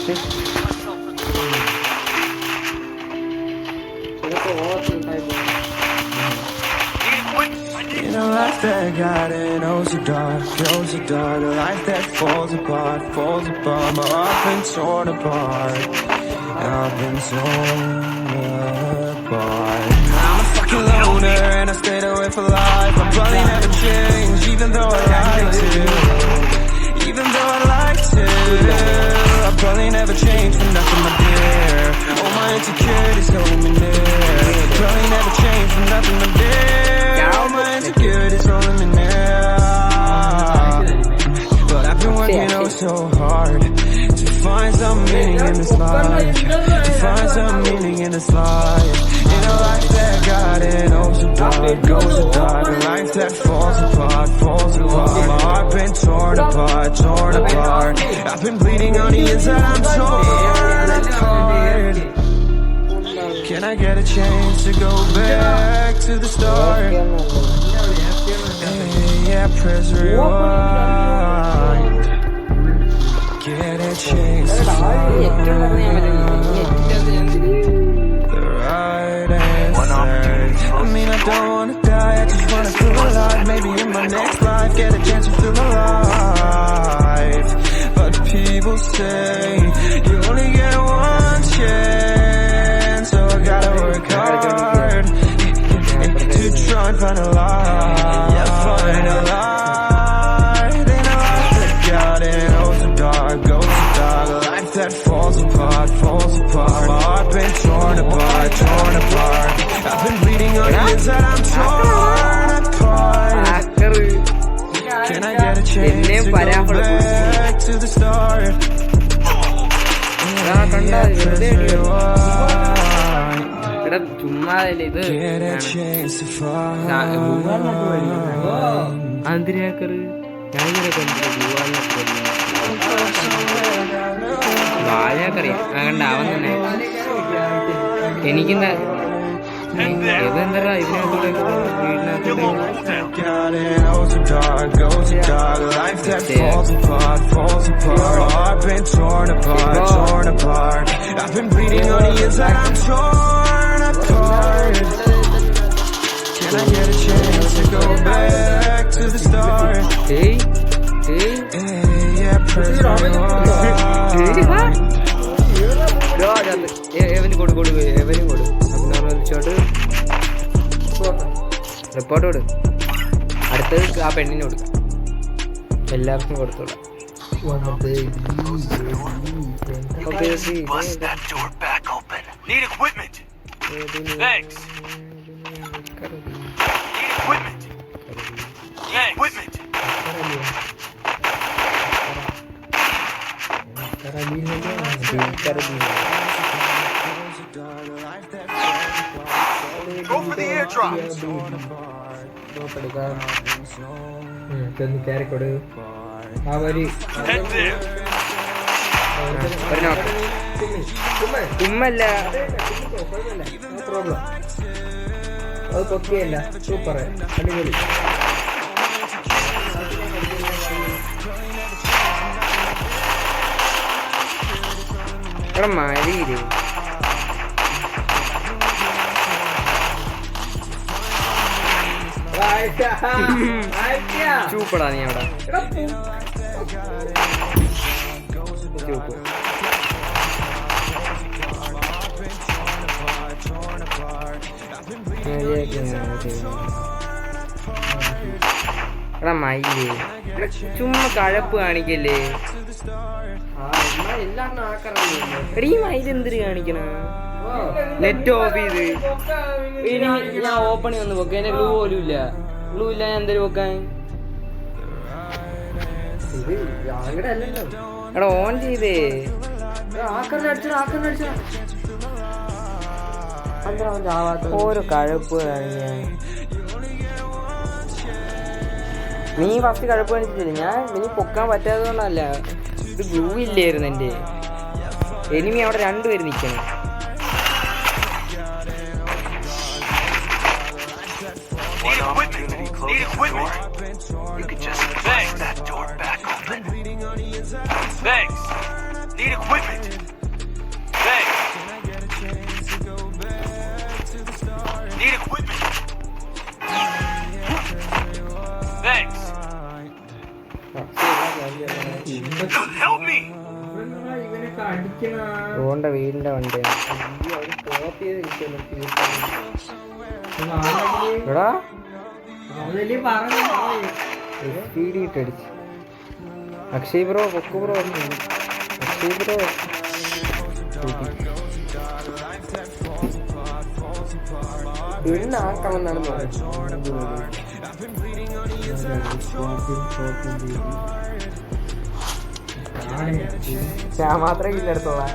In a life that got it, oh so dark, a life that falls apart. My heart been torn apart, and I've been torn apart. I'm a fucking loner, and I stayed away for life. I'll probably never change, even though I like to. I'll probably never change for nothing, my dear. All my insecurities holding me near. Probably never change for nothing, my dear. All my insecurities holding me near. But I've been working oh so hard to find some meaning in this life. To find some meaning in this life. In a life that got it oh so dark, goes so dark. A life that falls apart. My heart been torn apart. I've been bleeding on the inside, I'm torn apart. Can I get a chance to go back to the start? Yeah, press rewind. Get a chance to find the right answer. I mean, I don't wanna die, I just wanna feel alive. Maybe in my next life, get a chance to feel alive. But people say you only get one chance, so I gotta work hard to try and find a light. Yeah, find a light in a life that got it oh so dark, goes so dark. A life that falls apart. My heart been torn apart. I've been bleeding on the inside, I'm torn apart. Can I get a chance to go back to the start? Get a chance to find. അവൻ തന്നെ എനിക്കെന്താ ഇതെന്തരാ എവനും കൊടു report കൊടു. അടുത്തത് ആ പെണ്ണിന് കൊടുക്കാം, എല്ലാവർക്കും കൊടുത്തോളാം. കയറിക്കൊടു ആ വരി ഉമ്മല്ല പ്രോബ്ലം അത് പൊക്കിയല്ല സൂപ്പർ അടിപൊളി. എടാ മരിയില്ലേ ചൂപ്പടാ നീ അവിടെ ചൂപ്പ്. എടാ മയിലേ ചുമ്മാ കഴപ്പ് കാണിക്കല്ലേ. എടീ മയിൽ എന്തിന് കാണിക്കണ? നെറ്റ് ഓഫ് ചെയ്ത് ഇനി ഞാൻ ഓപ്പണി വന്ന് വെക്കാം. എന്റെ ഗ്ലൂ പോലും ഇല്ല. ഗ്ലൂ ഇല്ല, ഞാൻ എന്തൊരു വെക്കാൻ? എടാ ഓൺ ചെയ്തേ. ഓരോ കഴപ്പ് കാണിക്ക. നീ ഫസ്റ്റ് കഴപ്പ് കാണിച്ചിട്ടില്ല. ഞാൻ ഇനി പൊക്കാൻ പറ്റാത്തത് കൊണ്ടല്ല, ഇത് ഗ്ലൂ ഇല്ലായിരുന്നു എന്റെ. എനിമി അവിടെ രണ്ടുപേര് നിൽക്കണം. Need equipment. You can just push that door back open. Thanks. Need equipment. me. ഇവനൊക്കെ അടിക്കണ ബ്രോന്റെ വീടിന്റെ വണ്ടിയാണ് കോപ്പി ചെയ്ത് എടാ അതല്ലേ പറഞ്ഞു സ്പീഡ് ഇട്ടടിച്ച് അക്ഷയ് ബ്രോ പൊക്കു ബ്രോ അക്ഷയ് ബ്രോ പെണ്ണാക്കാമെന്നാണ് ഞാൻ മാത്രമേ ഇല്ലെടുത്തോളാം